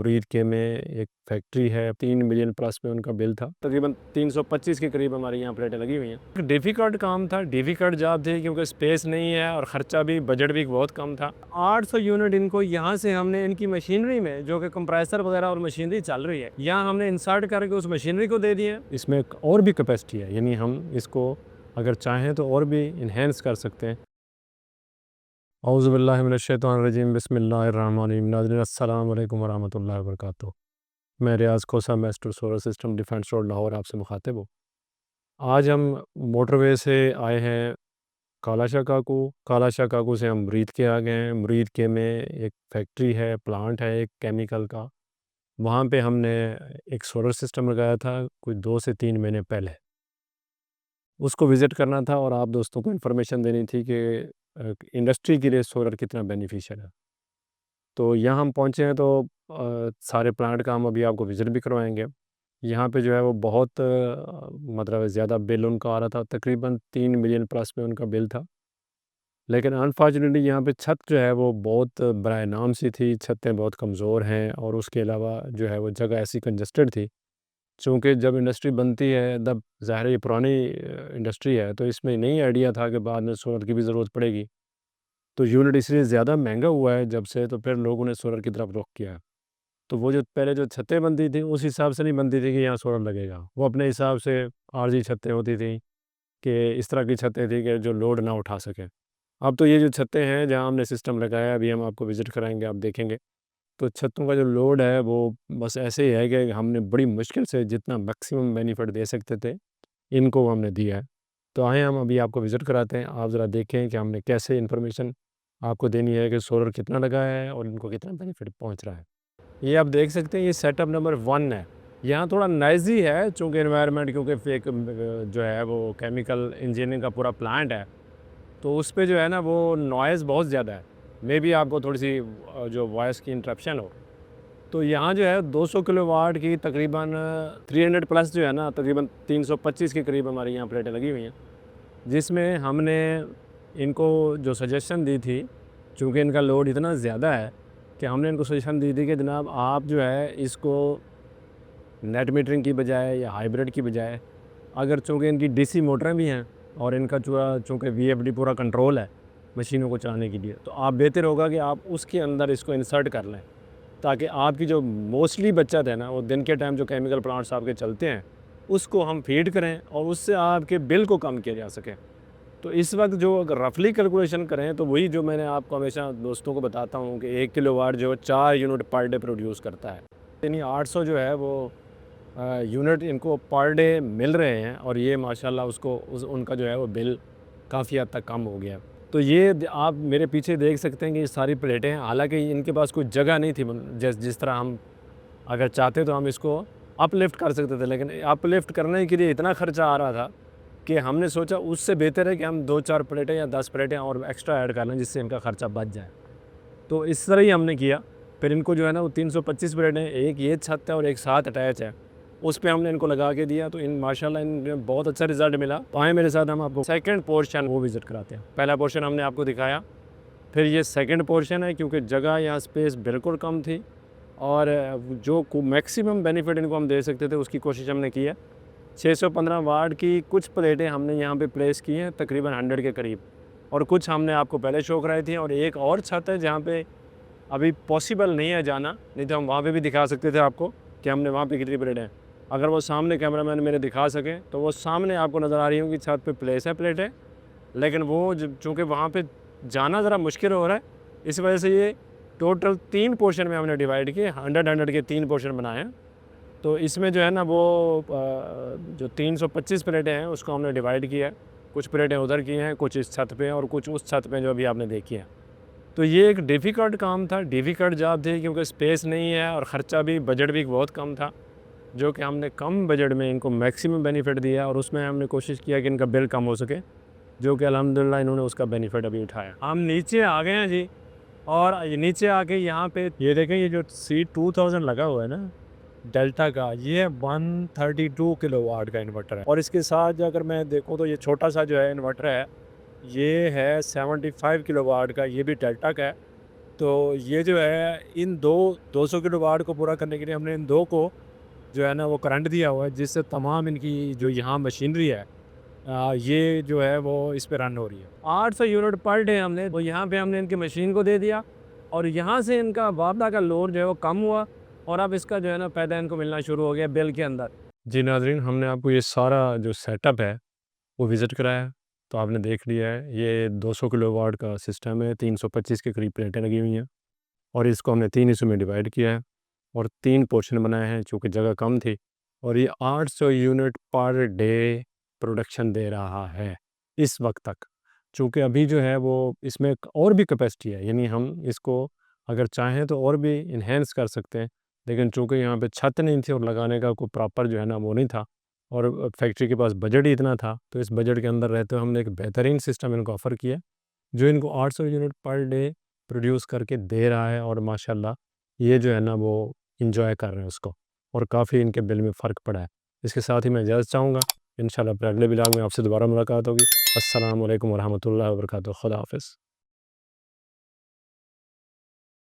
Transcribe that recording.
मुरीद के में एक फैक्ट्री है, 3 मिलियन प्लस में उनका बिल था। तकरीबन 325 के करीब हमारे यहाँ प्लेटें लगी हुई हैं। डिफ़िकल्ट काम था, डिफ़िकल्ट जॉब थी क्योंकि स्पेस नहीं है और ख़र्चा भी, बजट भी बहुत कम था। 800 यूनिट इनको यहाँ से हमने इनकी मशीनरी में, जो कि कंप्रेसर वगैरह और मशीनरी चल रही है, यहाँ हमने इंसर्ट करके उस मशीनरी को दे दिया। इसमें और भी कैपेसिटी है, यानी हम इसको अगर चाहें तो और भी इन्हेंस कर सकते हैं। औज़ुबिल्लाहि मिनश्शैतानिर्रजीम, बिस्मिल्लाहिर्रहमानिर्रहीम। नाज़रीन अस्सलाम वालेकुम वरहमतुल्लाहि वबरकातुहू। मैं Riaz Khosa, Master Solar System Defence Road Lahore आपसे मुखातिब हूँ। आज हम मोटरवे से आए हैं कालाशाह काकू। कालाशाह काकू से हम मुरीद के आ गए हैं। मुरीद के में एक फैक्ट्री है, प्लांट है एक केमिकल का। वहाँ पे हमने एक सोलर सिस्टम लगाया था कुछ 2 से 3 महीने पहले। उसको विज़िट करना था और आप दोस्तों को इन्फॉर्मेशन देनी थी कि इंडस्ट्री के लिए सोलर कितना बेनिफिशियल है। तो यहाँ हम पहुँचे हैं तो सारे प्लांट का हम अभी आपको विज़िट भी करवाएँगे। यहाँ पे जो है वो बहुत मतलब ज़्यादा बिल उनका आ रहा था, तकरीबन 3 मिलियन प्लस में उनका बिल था। लेकिन अनफॉर्चुनेटली यहाँ पे छत जो है वो बहुत बराए नाम सी थी, छतें बहुत कमज़ोर हैं और उसके अलावा जो है वो जगह ऐसी कंजस्टेड थी। चूँकि जब इंडस्ट्री बनती है तब ज़ाहिर है ये पुरानी इंडस्ट्री है, तो इसमें नहीं आइडिया था कि बाद में सोलर की भी ज़रूरत पड़ेगी। तो यूनिट इसलिए ज़्यादा महँगा हुआ है जब से, तो फिर लोगों ने सोलर की तरफ रुख किया है। तो वो जो पहले जो छतें बनती थी उस हिसाब से नहीं बनती थी कि यहाँ सोलर लगेगा। वो अपने हिसाब से आरज़ी छतें होती थी कि इस तरह की छतें थी कि जो लोड ना उठा सकें। अब तो ये जो छतें हैं जहाँ हमने सिस्टम लगाया, अभी हम आपको विज़िट कराएँगे, आप देखेंगे। तो छतों का जो लोड है वो बस ऐसे ही है कि हमने बड़ी मुश्किल से जितना मैक्सिमम बेनिफिट दे सकते थे, इनको हमने दिया है। तो आएँ हम अभी आपको विज़िट कराते हैं, आप ज़रा देखें कि हमने कैसे इन्फॉर्मेशन आपको देनी है कि सोलर कितना लगाया है और इनको कितना बेनिफिट पहुँच रहा है। ये आप देख सकते हैं, ये सेटअप नंबर 1 है। यहाँ थोड़ा नॉइज़ी है चूँकि एनवायरनमेंट, क्योंकि फेक जो है वो केमिकल इंजीनियरिंग का पूरा प्लांट है, तो उस पे जो है ना वो नॉइज़ बहुत ज़्यादा है। मेबी आपको थोड़ी-सी जो वॉइस की इंटरप्शन हो। तो यहाँ जो है 200 किलोवाट की तकरीबन 300 प्लस जो है ना, तकरीबन 325 के करीब हमारे यहाँ प्लेटें लगी हुई हैं, जिसमें हमने इनको जो सजेशन दी थी, चूँकि इनका लोड इतना ज़्यादा है कि हमने इनको सजेशन दी थी कि जनाब आप जो है इसको नेट मीटरिंग की बजाय या हाइब्रिड की बजाय, अगर चूँकि इनकी डीसी मोटरें भी हैं और इनका चूँकि वीएफडी पूरा कंट्रोल है मशीनों को चलाने के लिए, तो आप बेहतर होगा कि आप उसके अंदर इसको इंसर्ट कर लें, ताकि आपकी जो मोस्टली बचत है ना, वो दिन के टाइम जो केमिकल प्लांट्स आपके चलते हैं उसको हम फीड करें और उससे आपके बिल को कम किया जा सके। तो इस वक्त जो अगर रफली कैलकुलेशन करें तो वही जो मैंने आपको हमेशा दोस्तों को बताता हूँ कि 1 किलोवाट जो 4 यूनिट पर डे प्रोड्यूस करता है, यानी 800 जो है वो यूनिट इनको पर डे मिल रहे हैं और ये माशाल्लाह उनका जो है वो बिल काफ़ी हद तक कम हो गया। तो ये आप मेरे पीछे देख सकते हैं कि ये सारी प्लेटें हैं, हालांकि इनके पास कोई जगह नहीं थी, जिस तरह हम अगर चाहते तो हम इसको अपलिफ्ट कर सकते थे, लेकिन अपलिफ्ट करने के लिए इतना ख़र्चा आ रहा था कि हमने सोचा उससे बेहतर है कि हम 2-4 प्लेटें या 10 प्लेटें और एक्स्ट्रा ऐड कर लें, जिससे इनका ख़र्चा बच जाए। तो इस तरह ही हमने किया। फिर इनको जो है ना वो 325 प्लेटें, एक ये छत है और एक साथ अटैच है, उस पे हमने इनको लगा के दिया। तो इन माशाल्लाह इनमें बहुत अच्छा रिज़ल्ट मिला। तो आए मेरे साथ, हम आपको सेकंड पोर्शन वो विज़िट कराते हैं। पहला पोर्शन हमने आपको दिखाया, फिर ये सेकंड पोर्शन है, क्योंकि जगह या स्पेस बिल्कुल कम थी और जो मैक्सिमम बेनिफिट इनको हम दे सकते थे उसकी कोशिश हमने की है। 615 वाट की कुछ प्लेटें हमने यहाँ पे प्लेस की हैं, तकरीबन 100 के करीब, और कुछ हमने आपको पहले शो कराई थी। और एक और छत है जहाँ पे अभी पॉसिबल नहीं है जाना, नहीं तो हम वहाँ पे भी दिखा सकते थे आपको कि हमने वहाँ पे कितनी प्लेटें हैं। अगर वो सामने कैमरामैन मेरे दिखा सकें तो वो सामने आपको नज़र आ रही होंगी, छत पे प्लेस है प्लेटें, लेकिन वो चूँकि वहाँ पे जाना ज़रा मुश्किल हो रहा है, इस वजह से ये टोटल 3 पोर्शन में हमने डिवाइड किए, 100 के 3 पोर्शन बनाए हैं। तो इसमें जो है ना वो जो 325 प्लेटें हैं उसको हमने डिवाइड किया है। कुछ प्लेटें उधर की हैं, कुछ इस छत पे और कुछ उस छत पे जो अभी आपने देखी है। तो ये एक डिफ़िकल्ट काम था, डिफ़िकल्ट जॉब थी क्योंकि स्पेस नहीं है और ख़र्चा भी, बजट भी बहुत कम था, जो कि हमने कम बजट में इनको मैक्सिमम बेनिफिट दिया और उसमें हमने कोशिश किया कि इनका बिल कम हो सके, जो कि अल्हम्दुलिल्लाह इन्होंने उसका बेनिफिट अभी उठाया। हम नीचे आ गए हैं जी, और नीचे आके यहाँ पे ये देखें, ये जो C2000 लगा हुआ है ना डेल्टा का, ये 132 किलोवाट का इन्वर्टर है। और इसके साथ अगर मैं देखूँ तो ये छोटा सा जो है इन्वर्टर है, ये है 75 किलोवाट का, ये भी डेल्टा का है। तो ये जो है इन 200 किलोवाट को पूरा करने के लिए हमने इन 2 को जो है ना वो करंट दिया हुआ है, जिससे तमाम इनकी जो यहाँ मशीनरी है ये जो है वो इस पे रन हो रही है। 800 यूनिट पर डे हमने वो यहाँ पे हमने इनकी मशीन को दे दिया और यहाँ से इनका वापदा का लोड जो है वो कम हुआ और अब इसका जो है ना फ़ायदा इनको मिलना शुरू हो गया बिल के अंदर। जी नाज़रीन, हमने आपको ये सारा जो सेटअप है वो विज़िट कराया, तो आपने देख लिया है। ये 200 किलोवाट का सिस्टम है, 325 के करीब प्लेटें लगी हुई हैं और इसको हमने 3 हिस्सों में डिवाइड किया है और 3 पोर्शन बनाए हैं चूँकि जगह कम थी और ये 800 यूनिट पर डे प्रोडक्शन दे रहा है इस वक़्त तक। चूँकि अभी जो है वो इसमें एक और भी कैपेसिटी है, यानी हम इसको अगर चाहें तो और भी एनहांस कर सकते हैं। लेकिन चूँकि यहाँ पे छत नहीं थी और लगाने का कोई प्रॉपर जो है ना वो नहीं था और फैक्ट्री के पास बजट ही इतना था, तो इस बजट के अंदर रहते हुए हमने एक बेहतरीन सिस्टम इनको ऑफ़र किया, जो इनको 800 यूनिट पर डे प्रोड्यूस करके दे रहा है और माशाल्लाह ये जो है ना वो एंजॉय कर रहे हैं उसको और काफ़ी इनके बिल में फ़र्क पड़ा है। इसके साथ ही मैं इजाज़त चाहूँगा, इंशाल्लाह फिर अगले व्लॉग में आपसे दोबारा मुलाकात होगी। अस्सलाम वालेकुम वरहमतुल्लाहि वबरकातुहू। खुदा हाफ़िज़।